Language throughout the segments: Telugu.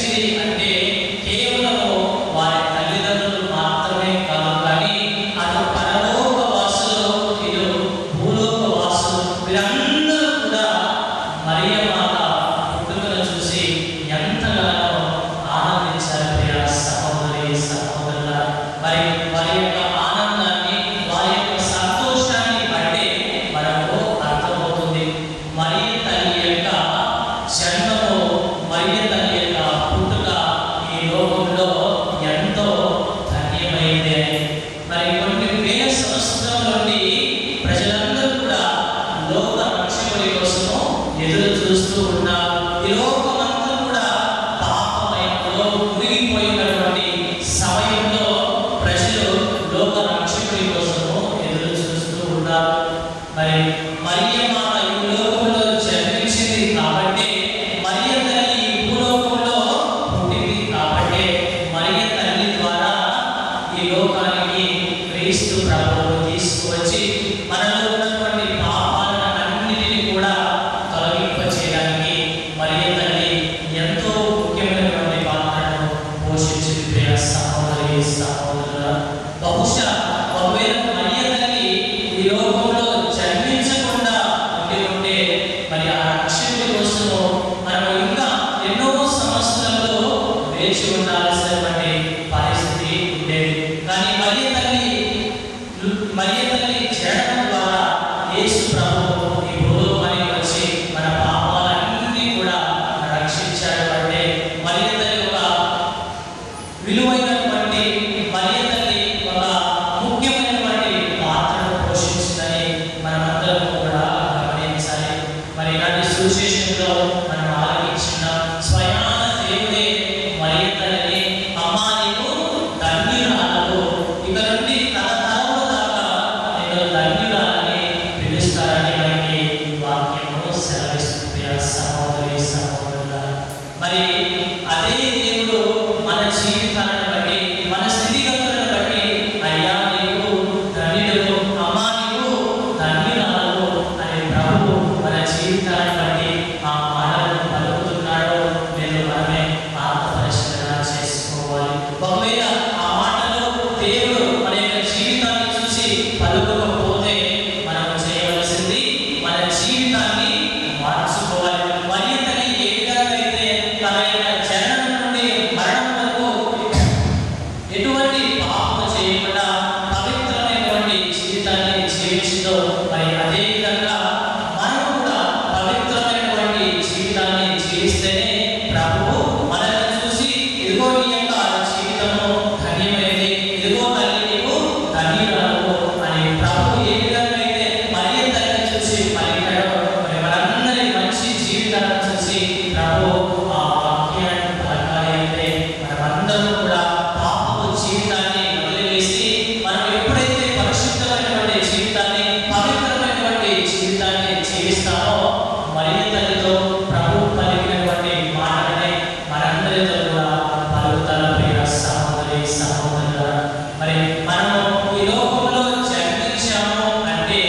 గ్రహించింది అంటే కేవలం వారి తల్లిదండ్రులు మాత్రమే కాదు, కానీ అటు పరలోక వాసులు ఇటు భూలోక వాసులు వీరందరూ కూడా మరియ మాత పుట్టుకను చూసి ఎంతగానో ఆనందించారు. ప్రియ సహోదరి సహోదరుల, మరి వారి యొక్క ఆనందాన్ని, వారి యొక్క సంతోషాన్ని బట్టి మనకు అర్థమవుతుంది మరియ తల్లి యొక్క జన్మము, మరియ తల్లి యొక్క పుట్టుక ఈ లోకంలో ఎంతో ధన్యమైంది. మరి కొన్ని వేల సంవత్సరాల నుండి ప్రజలందరూ కూడా లోక రక్షకుడి కోసము ఎదురు చూస్తూ ఉన్నారు. ఈ లోకమంతా కూడా పాపమయంలో మునిగిపోయినటువంటి సమయంలో ప్రజలు లోక రక్షకుడి కోసము ఎదురు చూస్తూ ఉన్నారు. మరి మరియ మాత ఈ లోకంలో జన్మించింది కాబట్టి, మరియ తల్లి ఈ భూలోకంలో పుట్టింది కాబట్టి, మరియ తల్లి ద్వారా ఈ లోకానికి క్రీస్తు ప్రభువును తీసుకువచ్చి మనలో ఉన్నటువంటి పాపాలను అన్నిటిని కూడా తొలగింపచేయడానికి మరియ తల్లి ఎంతో ముఖ్యమైనటువంటి పాత్రను పోషించింది. ప్రియ సహోదరి సహోదరుల, బహుశా ఒకవేళ మరియ తల్లి ఈ లోకంలో జన్మించకుండా ఉంటే మరి ఆ రక్షకుడి కోసము మనం ఇంకా ఎన్నో సంవత్సరాలు వేచి ఉండాల్సినటువంటి పరిస్థితి ఉండేది. కానీ మరియ తల్లి జననం ద్వారా యేసు ప్రభువు ఈ భూలోకానికి వచ్చి మన పాపాలన్నీ కూడా రక్షించాడు. అంటే మరియ తల్లి ఒక విలువైనటువంటి, మరియ తల్లి ఒక ముఖ్యమైనటువంటి పాత్రను పోషించిందని మనమందరం కూడా గమనించాలి. మరి ఇలాంటి సువిశేషంలో మనం ఆలకించిన స్వయాన దేవుడే మరియ తల్లిని అమ్మా నీవు ధన్యురాలు, ఇక నుండి తరతరముల దాకా నేను ధన్యురాలని పిలుస్తారని మనకి వాక్యము సెలవిస్తుంది. సహోదరి సహోదరుల, మరి అదే దేవుడు మన జీవితాలను బట్టి, మన స్థితిగతులను బట్టి అయ్యా నీవు ధన్యుడు, అమ్మా నీవు ధన్యురాలు అనే ప్రభువు మన జీవితాలను బట్టి ఆ మాటలను పలుకుతున్నాడో లేదో మనమే ఆత్మపరిశీలన చేసుకోవాలి. ఒకవేళ ఆ మాటలో దేవుడు మన యొక్క జీవితాన్ని చూసి పలుకోకపోతే మనం చేయవలసింది మన జీవితాన్ని మార్చుకోవాలి. మరియ తల్లి ఏ విధంగా అయితే తన యొక్క జననం నుండి మరణం వరకు ఎటువంటి పాపం చేయకుండా పవిత్రమైనటువంటి జీవితాన్ని జీవించిందో, మరి అదే విధంగా మనం కూడా పవిత్రమైనటువంటి జీవితాన్ని జీవిస్తేనే ప్రభువు మనల్ని చూసి ఇదిగో నీ యొక్క జీవితము ధన్యమైనది, ఇదిగో తల్లి నీవు ధన్యురాలు అని ప్రభువు ఏ విధంగా అయితే మరియ తల్లిని చూసి పలికాడో, మరి మనందరి మంచి జీవితాలను చూసి ప్రభువు ఆ వాక్యాన్ని పలకాలి. అంటే మనమందరం కూడా పాపపు జీవితాన్ని వదిలివేసి మనం ఎప్పుడైతే పరిశుద్ధమైనటువంటి జీవితాన్ని, పవిత్రమైనటువంటి జీవితాన్ని జీవిస్తామో, మరియ తల్లితో ప్రభువు పలికినటువంటి మాటలనే మనందరితో కూడా పలుకుతారు. ప్రియ సహోదరి సహోదరుల, మరి మనము ఈ లోకంలో జన్మించాము అంటే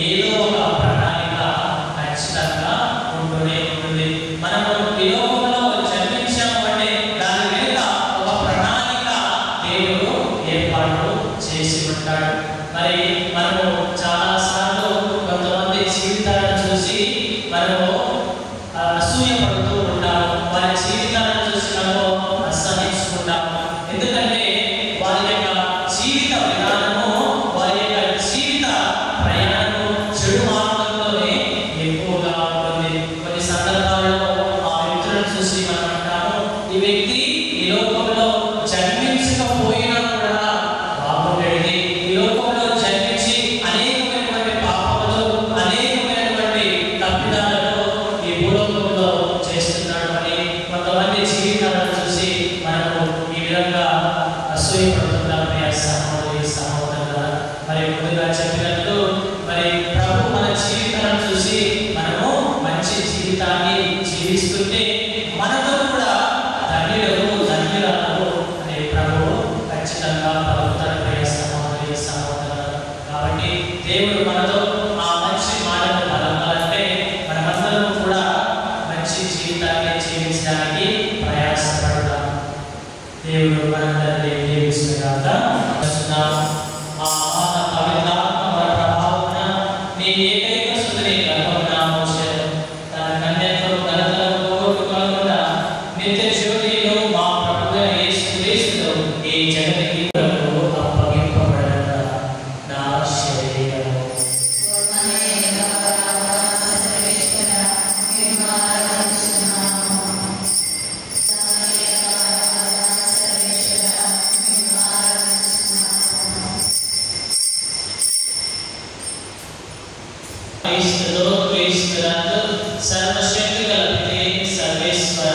ఏదో ఒక ప్రణాళిక ఖచ్చితంగా ఉంటూనే ఉంటుంది. మనము ఈ లోకంలో జన్మించాము అంటే దాని వెనుక ఒక ప్రణాళిక దేవుడు ఏర్పాటు చేసి ఉంటాడు. మరి మనము చాలాసార్లు కొంతమంది జీవితాలను చూసి మనము అసూయపడుతూ ఉంటాము, వారి జీవితాలను చూసి మనము అసహించుకుంటాము. ఎందుకంటే వారి యొక్క జీవిత విధానము, వారి యొక్క జీవిత ప్రయాణము చెడు మార్గంలోనే ఎక్కువగా ఉంటుంది. కొన్ని సందర్భాల్లో ఆ వ్యక్తులను చూసి మనం అంటాము, ఈ వ్యక్తి ఈ లోకంలో జన్మించకపోయినా కూడా బాగుండేది, ఈ లోకంలో జన్మించి అనేకమైనటువంటి పాపములు, అనేకమైనటువంటి తప్పిదాలను ఈ భూలోకంలో చేస్తున్నాడు అని కొంతమంది జీవితాలను చూసి మనము ఈ విధంగా అసూయపడుతున్నాం. ప్రియ సహోదరి సహోదరుల, మరి ముందుగా చెప్పినట్టు మరి ప్రభు మన జీవితాలను చూసి మనము మంచి జీవితాన్ని జీవిస్తుంటే మనతో కూడా ధన్యుడు ధన్యురాలు అనే ప్రభు ఖచ్చితంగా దేవుడు మనందరినీ దీవించుగాక. ఆ పవిత్రాత్మ వర ప్రభావమున నీ ఏకైక సుతుని గర్భమున మోసెను తన కన్యత్వం ఘనతలను పోగొట్టుకొనకుండా నిత్య జీవములో మా ప్రభువైన యేసుక్రీస్తును ఈ జగతికి అప్పగింపబడిన నా శరీరము. సర్వశక్తి గల పితే సర్వేశ్వర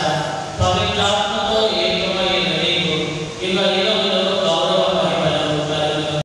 పవిత్రాత్మతో ఏకమైన నీకు యుగ యుగములో గౌరవ మహిమలు కలుగును.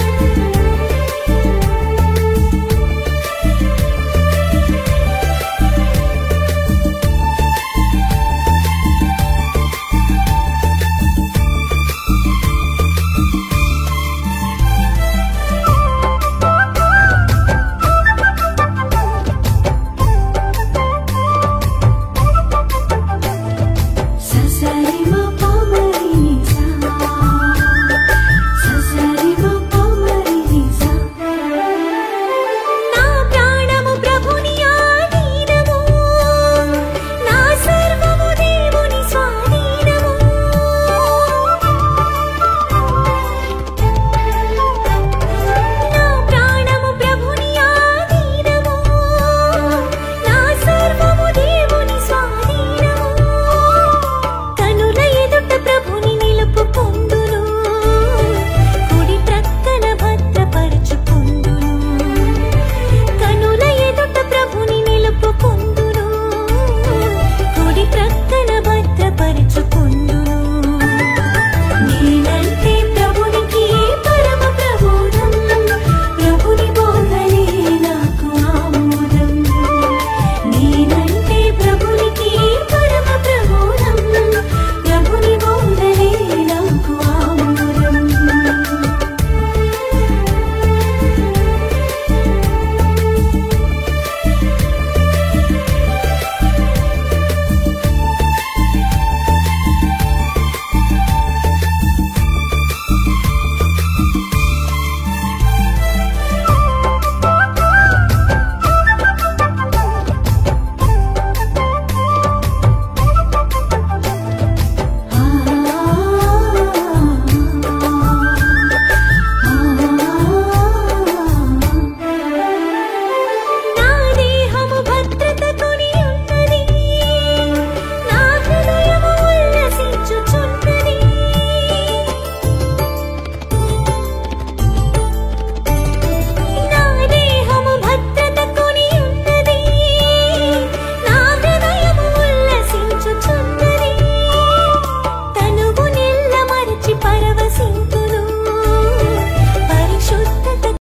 తనువు నిల్ల మరచి పరవశింతును